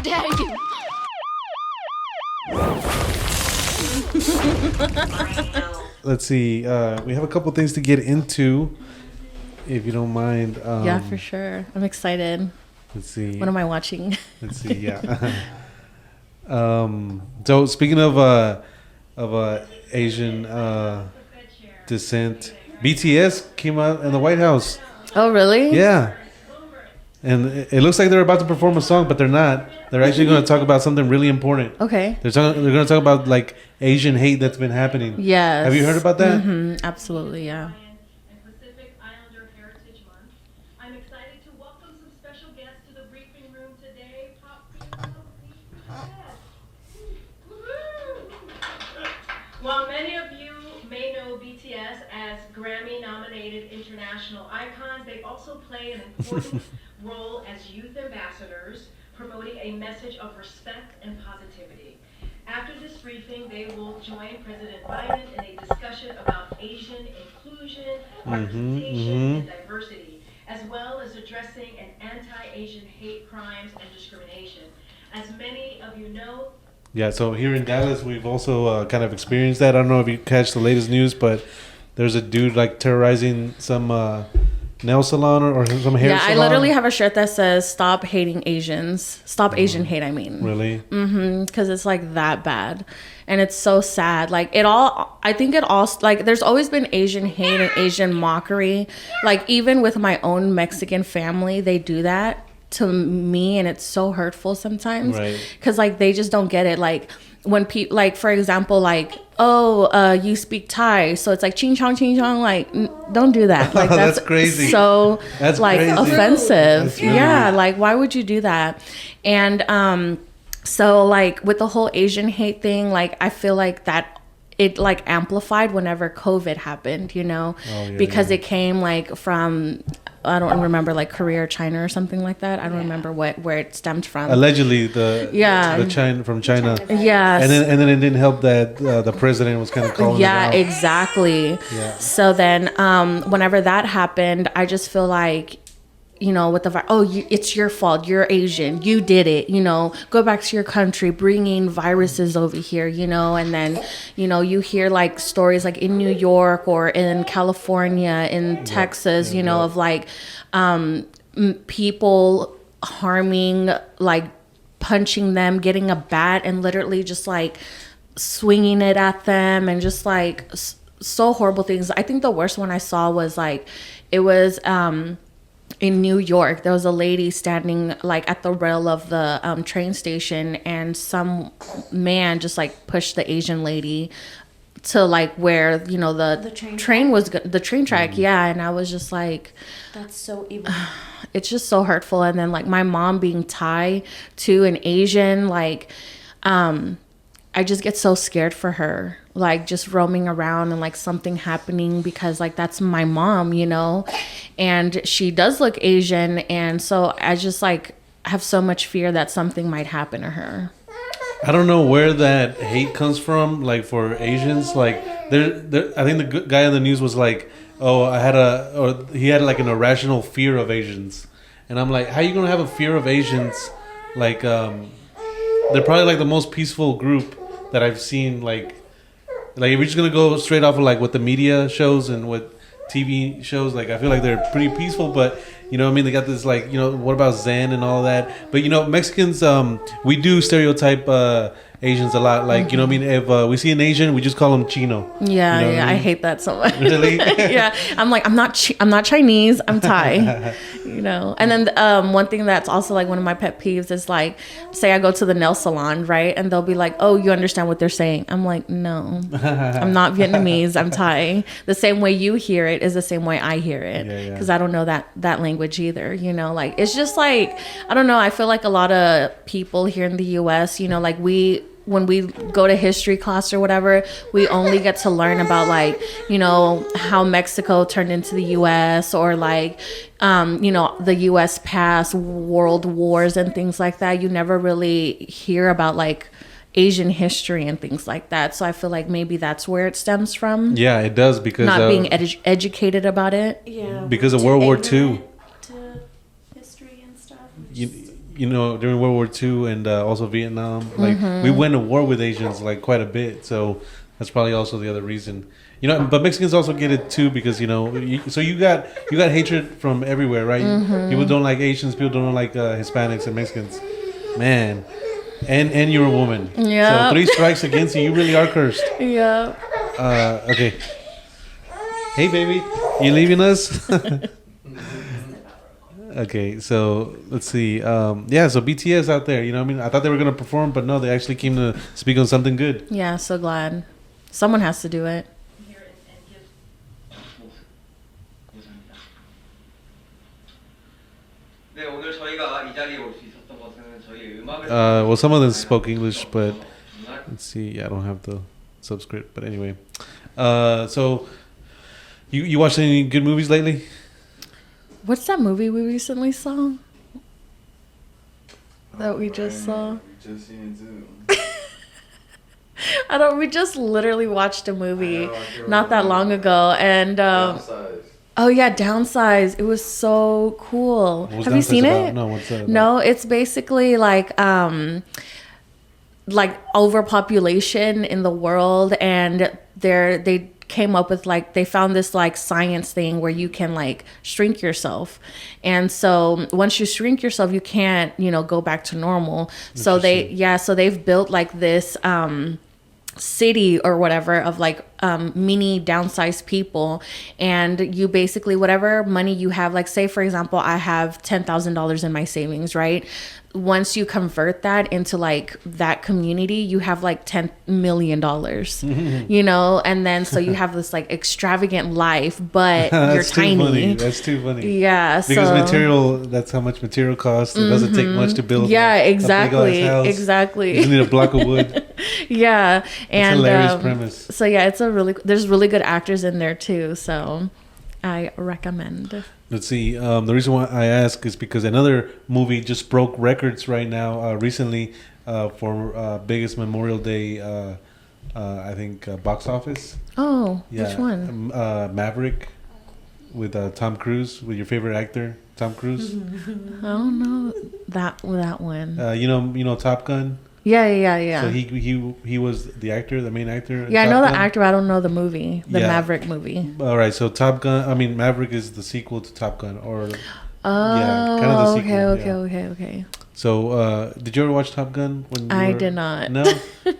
dare you? Let's see. We have a couple things to get into, if you don't mind. Yeah, for sure. I'm excited. Let's see. What am I watching? Let's see. Yeah. So speaking of Asian descent, BTS came out in the White House. Oh, really? Yeah. And it looks like they're about to perform a song, but they're not. They're actually going to talk about something really important. Okay. They're going to talk about like Asian hate that's been happening. Yes. Have you heard about that? Mm-hmm. Absolutely, yeah. I'm excited to welcome some special guests to the briefing room today. While many of you may know BTS as Grammy-nominated international icons, they also play an important role as youth ambassadors, promoting a message of respect and positivity. After this briefing, they will join President Biden in a discussion about Asian inclusion, representation, and diversity, as well as addressing an anti-Asian hate crimes and discrimination. As many of you know, Yeah, so here in Dallas, we've also kind of experienced that. I don't know if you catch the latest news, but there's a dude like terrorizing some nail salon or some hair salon. Yeah, I literally have a shirt that says "Stop hating Asians." Stop Asian hate. I mean, Really? because it's like that bad, and it's so sad. Like it all. I think it all. Like there's always been Asian hate and Asian mockery. Like even with my own Mexican family, they do that to me, and it's so hurtful sometimes. Right. Because like they just don't get it. Like when people, like for example, like you speak Thai, so it's like ching chong, like don't do that. Like That's crazy. So That's like crazy. offensive. That's really Yeah, weird. like why would you do that? And so like with the whole Asian hate thing, like I feel like that it like amplified whenever COVID happened, you know, because it came like from, I don't remember, like Korea or China or something like that. I don't remember where it stemmed from. Allegedly, from China. Yes. And then it didn't help that the president was kind of calling it out. Exactly. Yeah. So then whenever that happened, I just feel like, you know, with it's your fault. You're Asian. You did it. You know, go back to your country, bringing viruses over here, you know, and then, you know, you hear like stories like in New York or in California, in Texas, you know, of like people harming, like punching them, getting a bat and literally just like swinging it at them and just like so horrible things. I think the worst one I saw was like, it was, in New York, there was a lady standing like at the rail of the train station, and some man just like pushed the Asian lady to like where, you know, the train was the train track. Yeah. And I was just like, that's so evil. It's just so hurtful. And then like my mom being Thai too, and Asian, like I just get so scared for her, like just roaming around and like something happening, because like that's my mom, you know, and she does look Asian. And so I just like have so much fear that something might happen to her. I don't know where that hate comes from, like for Asians. Like there I think the guy on the news was like, oh, he had like an irrational fear of Asians. And I'm like, how you gonna have a fear of Asians? Like they're probably like the most peaceful group that I've seen. Like if we're just gonna go straight off of like what the media shows and what TV shows, like I feel like they're pretty peaceful. But you know what I mean, they got this like, you know, what about Zen and all that. But you know, Mexicans, we do stereotype Asians a lot. Like, you know what I mean, if we see an Asian, we just call them Chino. Yeah, you know yeah, I mean? I hate that so much. Really? Yeah, I'm like, I'm not Chinese, I'm Thai. You know. And then one thing that's also like one of my pet peeves is like, say I go to the nail salon, right, and they'll be like, oh, you understand what they're saying? I'm like, no, I'm not Vietnamese, I'm Thai. The same way you hear it is the same way I hear it, because I don't know that language either. You know, like it's just like, I don't know, I feel like a lot of people here in the US, you know, like when we go to history class or whatever, we only get to learn about like, you know, how Mexico turned into the US, or like, you know, the US past world wars and things like that. You never really hear about like Asian history and things like that. So I feel like maybe that's where it stems from. Yeah, it does, because not being educated about it. Yeah. Because of World War II. To history and stuff. during World War II and also Vietnam. Like we went to war with Asians like quite a bit, so that's probably also the other reason. But Mexicans also get it too because so you got hatred from everywhere, right? People don't like Asians, people don't like Hispanics and Mexicans. Man, and you're a woman. Yeah. So 3 strikes against you. You really are cursed. Yeah. Okay. Hey, baby, you leaving us? Okay, so let's see. So BTS out there, I thought they were gonna perform, but no, they actually came to speak on something good. Yeah, so glad. Someone has to do it. Well, some of them spoke English, but let's see. I don't have the subscript, but anyway. So you watched any good movies lately? What's that movie we recently saw? That we just saw? We just seen it too. We just literally watched a movie not that long ago. And, Downsize. oh yeah, Downsize. It was so cool. Have you seen it? No, what's that about? No, it's basically like overpopulation in the world, and they came up with they found this science thing where you can shrink yourself, and so once you shrink yourself you can't go back to normal. So they've built this city or whatever of mini downsized people, and you basically whatever money you have, say for example I have $10,000 in my savings, right? Once you convert that into that community, you have $10 million, and then so you have this extravagant life, but you're tiny. That's too funny. Yeah, because that's how much material costs. It doesn't take much to build. Yeah, exactly, a big house. exactly. You just need a block of wood. Yeah, and hilarious premise. So yeah, there's really good actors in there too. So I recommend. Let's see. The reason why I ask is because another movie just broke records right now recently for biggest Memorial Day, I think, box office. Oh, yeah. Which one? Maverick with Tom Cruise, with your favorite actor, Tom Cruise. I don't know that one. You know Top Gun. Yeah. So he was the actor, the main actor. Yeah, I know the actor. I don't know the movie, the Maverick movie. All right, so Maverick is the sequel to Top Gun, or kind of the sequel. Okay. So, did you ever watch Top Gun? I did not. No,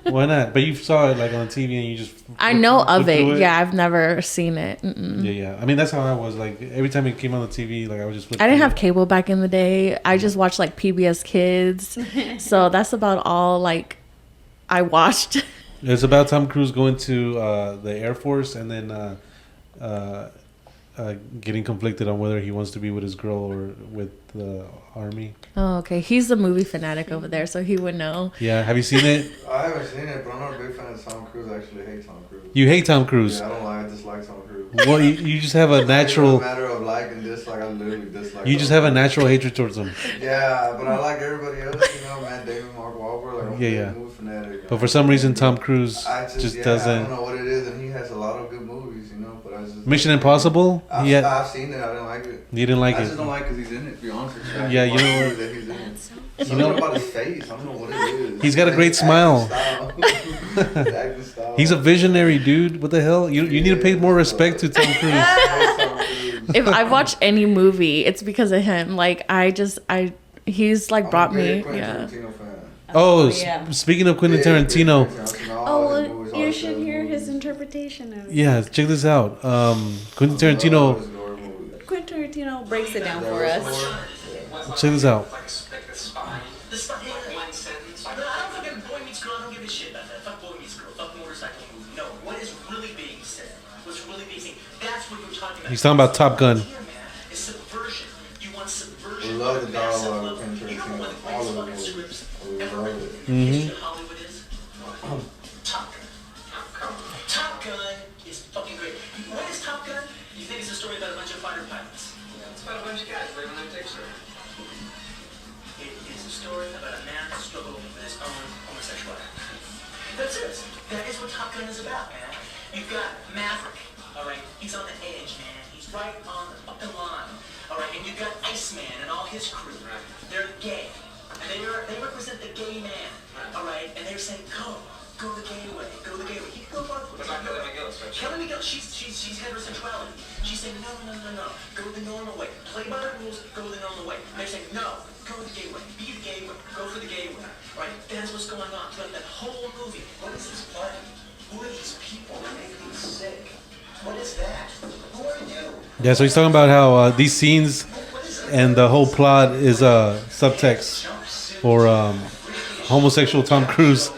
why not? But you saw it on TV, and you just. I know of it. Yeah, I've never seen it. Mm-mm. Yeah. I mean, that's how I was. Every time it came on the TV, I was just. I didn't have cable back in the day. I just watched PBS Kids, so that's about all I watched. It's about Tom Cruise going to the Air Force, and then getting conflicted on whether he wants to be with his girl or with the army. Oh, okay. He's the movie fanatic over there, so he would know. Yeah. Have you seen it? I haven't seen it, but I'm not a big fan of Tom Cruise. I actually hate Tom Cruise. You hate Tom Cruise? Yeah, I dislike Tom Cruise. Well, you just have a natural. It's not a matter of like and dislike. I literally dislike. You just have a natural hatred towards him. Yeah, but I like everybody else. Matt Damon, Mark Wahlberg. I'm a movie fanatic. But for some reason, Tom Cruise just doesn't. I don't know what it is, and he has a lot of good movies, but I just. Mission Impossible. I've seen it. I didn't like it. You didn't like it. I just don't like because he's in it. To be honest with you. Yeah, you know what? That he's in it. Something about his face. I don't know what it is. He's got a great smile. He's a visionary, dude. What the hell? You need to pay more respect to Tom Cruise. If I watch any movie, it's because of him. He's brought me. Yeah. Oh, speaking of Quentin Tarantino. Well, you should hear his interpretation of it. Yeah, check this out. Quentin Tarantino. Quentin Tarantino breaks it down for us. Check this out. The spy one sentence. I don't fucking boy meets girl. I don't give a shit about that. Fuck boy meets girl. Fuck motorcycle movie. No, what is really being said? What's really being said? That's what you're talking about. He's talking about Top Gun. It's subversion. You want subversion. I love the dialogue of Quentin Tarantino. All of the movies. I love it. You know what Hollywood is? Top Gun. Top Gun is fucking great. What is Top Gun? You think it's a story about a bunch of fighter pilots? Yeah, it's about a bunch of guys living their dicks. It is a story about a man struggling with his own homosexuality. That's it. That is what Top Gun is about, man. You've got Maverick, all right? He's on the edge, man. He's right on the fucking line, all right? And you've got Iceman and all his crew. They're gay. and they represent the gay man, all right? And they're saying, go the gay way, go the gay way. He could go both ways. What about Kelly McGillis? Kelly McGillis, she's heterosexuality. She's saying, no, go the normal way. Play by the rules, go the normal way. And they're saying, no, go the gay way, be the gay way, go for the gay way, right? That's what's going on throughout that whole movie. What is this play? Who are these people that make me sick? What is that? Who are you? Yeah, so he's talking about how these scenes and the whole plot is subtext for homosexual Tom Cruise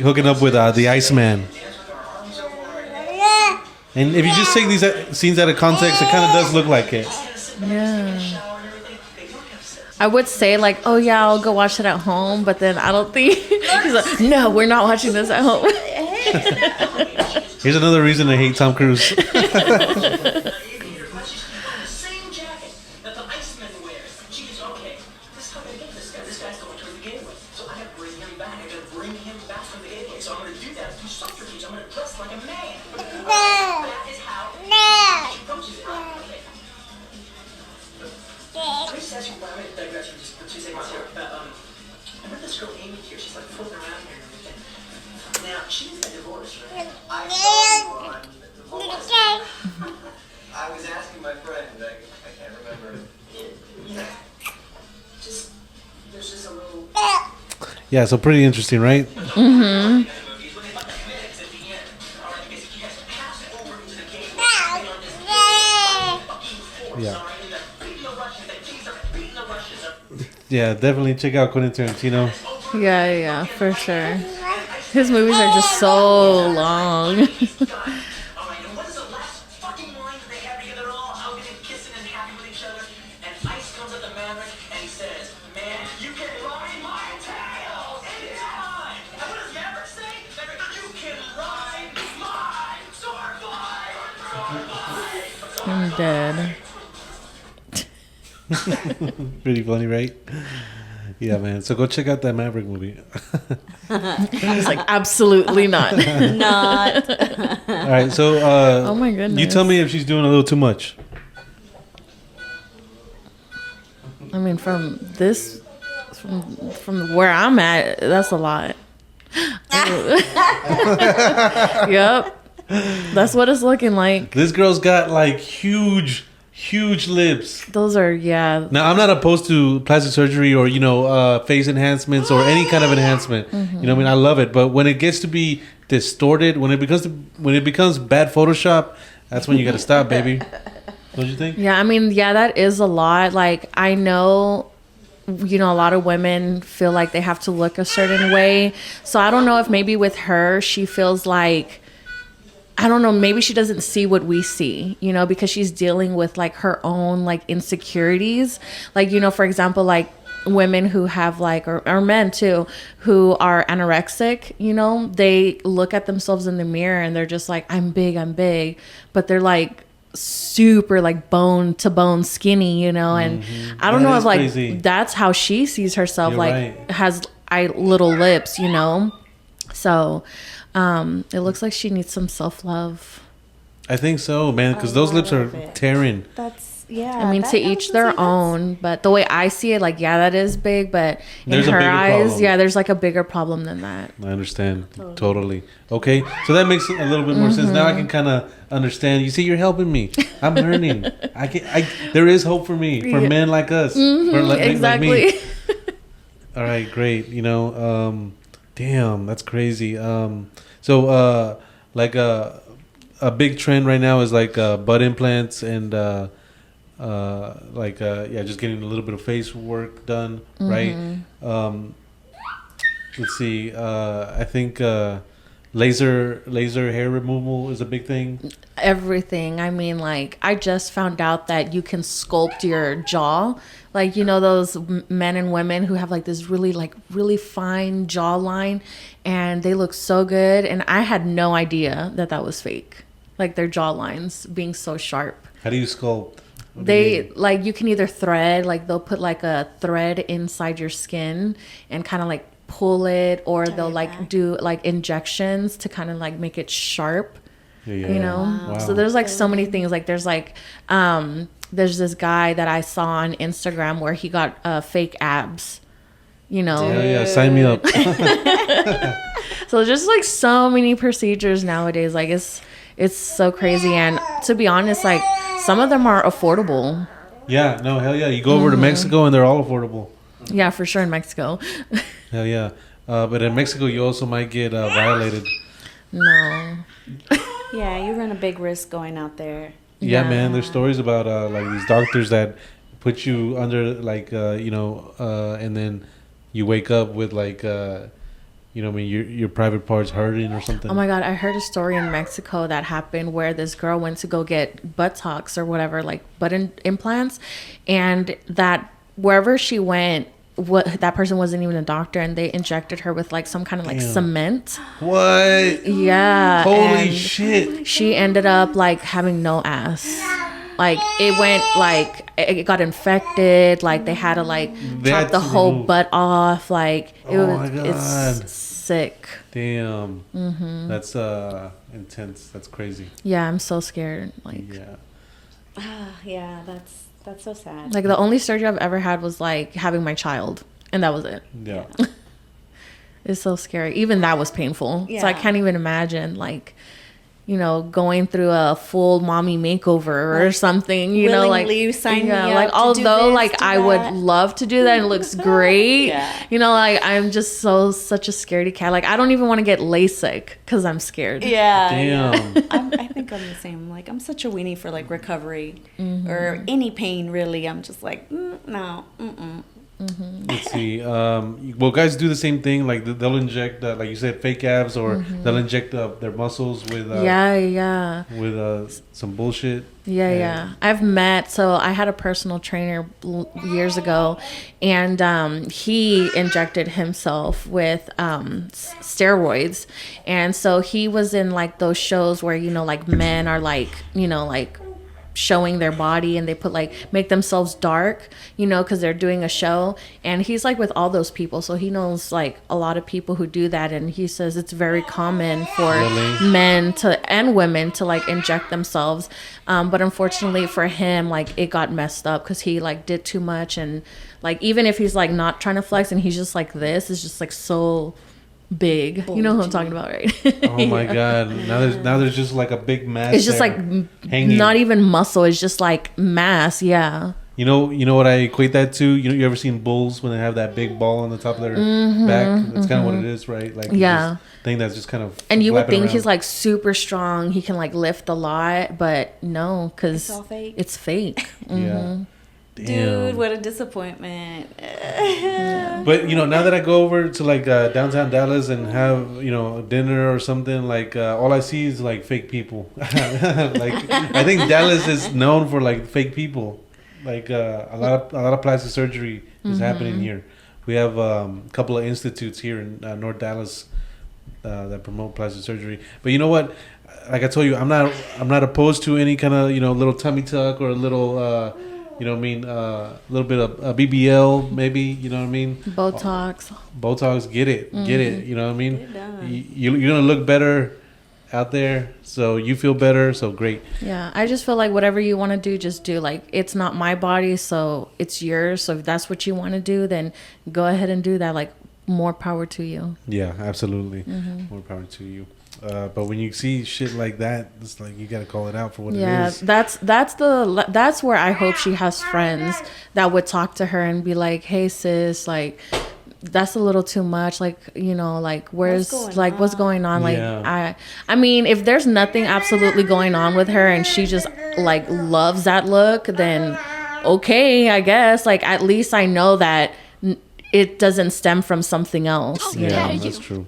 hooking up with the Iceman. And if you just take these scenes out of context, it kind of does look like it. Yeah. I would say like, oh yeah, I'll go watch it at home, but then I don't think. He's like, no, we're not watching this at home. Here's another reason I hate Tom Cruise. Same jacket that the Iceman wears. She's okay. This is how I get this guy. This guy's going toward the gay way. So I gotta bring him back. I gotta bring him back from the gay way. So I'm gonna do that through subterfuge. I'm gonna dress like a man. That is how she approaches it. Okay. Please ask you, I'm gonna digress for just for 2 seconds here. I met this girl Amy here. She's like floating around here and everything. Now she's a divorce, right? I saw you on divorce. I was asking my friend. I can't remember. Yeah. Just there's just a little. Yeah, so pretty interesting, right? Mm-hmm. Yeah. Yeah, definitely check out Quentin Tarantino. Yeah, for sure. His movies are just so long. Alright, and what is the last fucking line that they have together all hugging and kissing and happy with each other? And Ice comes at the Maverick and he says, man, you can ride my tail anytime! And what does Maverick say? Maverick, you can ride my sword fight! I'm dead. Pretty funny, right? Yeah, man. So go check out that Maverick movie. I was like, absolutely not. Not. All right, so Oh my goodness. you tell me if she's doing a little too much. I mean, from where I'm at, that's a lot. Yep. That's what it's looking like. This girl's got like huge lips. Those are, yeah. Now, I'm not opposed to plastic surgery or, face enhancements or any kind of enhancement. Mm-hmm. You know what I mean? I love it. But when it gets to be distorted, when it becomes bad Photoshop, that's when you got to stop, baby. Don't you think? Yeah, I mean, yeah, that is a lot. Like, I know, a lot of women feel like they have to look a certain way. So I don't know if maybe with her, she feels like, I don't know, maybe she doesn't see what we see, because she's dealing with like her own like insecurities. Like, for example, like women who have like, or men too, who are anorexic, they look at themselves in the mirror and they're just like, I'm big, but they're like super like bone to bone skinny, and I don't know if like crazy. That's how she sees herself. You're like right. Has little lips, so it looks like she needs some self-love. I think so, man, because those lips are tearing. I mean, to each their own, but the way I see it, like, yeah, that is big, but in her eyes, problem. Yeah, there's like a bigger problem than that. I understand. Totally. Okay, so that makes a little bit more sense. Now I can kind of understand. You see, you're helping me. I'm learning. There is hope for me, for men like us. Exactly. Like me. All right, great. Damn, that's crazy. So a big trend right now is like butt implants and just getting a little bit of face work done, right? Let's see. I think laser hair removal is a big thing. Everything. I mean, like, I just found out that you can sculpt your jaw. Like, those men and women who have like this really fine jawline, and they look so good. And I had no idea that was fake. Like their jawlines being so sharp. How do you sculpt? You can either thread, like they'll put like a thread inside your skin and kind of like pull it, or they'll like do like injections to kind of like make it sharp. Yeah. Wow. So there's like so many things. Like there's this guy that I saw on Instagram where he got fake abs, you know. Yeah, sign me up. So just like so many procedures nowadays, like it's so crazy. And to be honest, like some of them are affordable. Yeah, no, hell yeah. You go over to Mexico and they're all affordable. Yeah, for sure in Mexico. Hell yeah. But in Mexico, you also might get violated. No. Yeah, you run a big risk going out there. Yeah, man. There's stories about like these doctors that put you under like and then you wake up with like your private parts hurting or something. Oh my God, I heard a story in Mexico that happened where this girl went to go get buttocks or whatever, like butt implants, and that wherever she went, that person wasn't even a doctor, and they injected her with like some kind of like cement. What? Yeah. Holy shit. She ended up like having no ass. Like it went like it got infected. Like they had to like chop the whole butt off. Like it's sick. Damn. That's intense. That's crazy. Yeah, I'm so scared. Like Yeah, that's so sad. Like the only surgery I've ever had was like having my child, and that was it. Yeah. It's so scary. Even that was painful. Yeah. So I can't even imagine like, going through a full mommy makeover or something, willingly sign me up like to although do this, like do I that. would love to do that. It looks great. Yeah. Like I'm just such a scaredy cat. Like I don't even want to get LASIK because I'm scared. Yeah. Damn. I think I'm the same. Like I'm such a weenie for like recovery or any pain really. I'm just like no. Let's see. Well, guys do the same thing. Like they'll inject, like you said, fake abs, or they'll inject their muscles with with some bullshit. Yeah. So I had a personal trainer years ago, and he injected himself with steroids, and so he was in like those shows where like men are like like showing their body, and they put like make themselves dark because they're doing a show, and he's like with all those people, so he knows like a lot of people who do that, and he says it's very common for men and women to like inject themselves, but unfortunately for him, like it got messed up because he like did too much, and like even if he's like not trying to flex and he's just like this, it's just like so big. You know who I'm talking about, right? Oh my God. Now there's just like a big mass. It's just like hanging. Not even muscle. It's just like mass. Yeah. You know what I equate that to? You ever seen bulls when they have that big ball on the top of their back? That's kind of what it is, right? Like this thing that's just kind of. And you would think around. He's like super strong. He can like lift a lot, but no, because it's all fake. It's fake. Yeah. Damn. Dude, what a disappointment. But now that I go over to like downtown Dallas and have dinner or something, like all I see is like fake people. Like I think Dallas is known for like fake people. Like a lot of plastic surgery is happening here. We have a couple of institutes here in North Dallas that promote plastic surgery. But you know what? Like I told you, I'm not opposed to any kind of little tummy tuck or a little. A little bit of BBL, maybe, you know what I mean? Botox, get it, you know what I mean? You're going to look better out there, so you feel better, so great. Yeah, I just feel like whatever you want to do, just do. Like, it's not my body, so it's yours. So if that's what you want to do, then go ahead and do that. Like, more power to you. Yeah, absolutely. More power to you. But when you see shit like that, it's like you gotta call it out for what it is. Yeah, that's where I hope she has friends that would talk to her and be like, "Hey, sis, like that's a little too much. Like, like what's going on? Like, I mean, if there's nothing absolutely going on with her and she just like loves that look, then okay, I guess. Like, at least I know that it doesn't stem from something else. Yeah, that's true.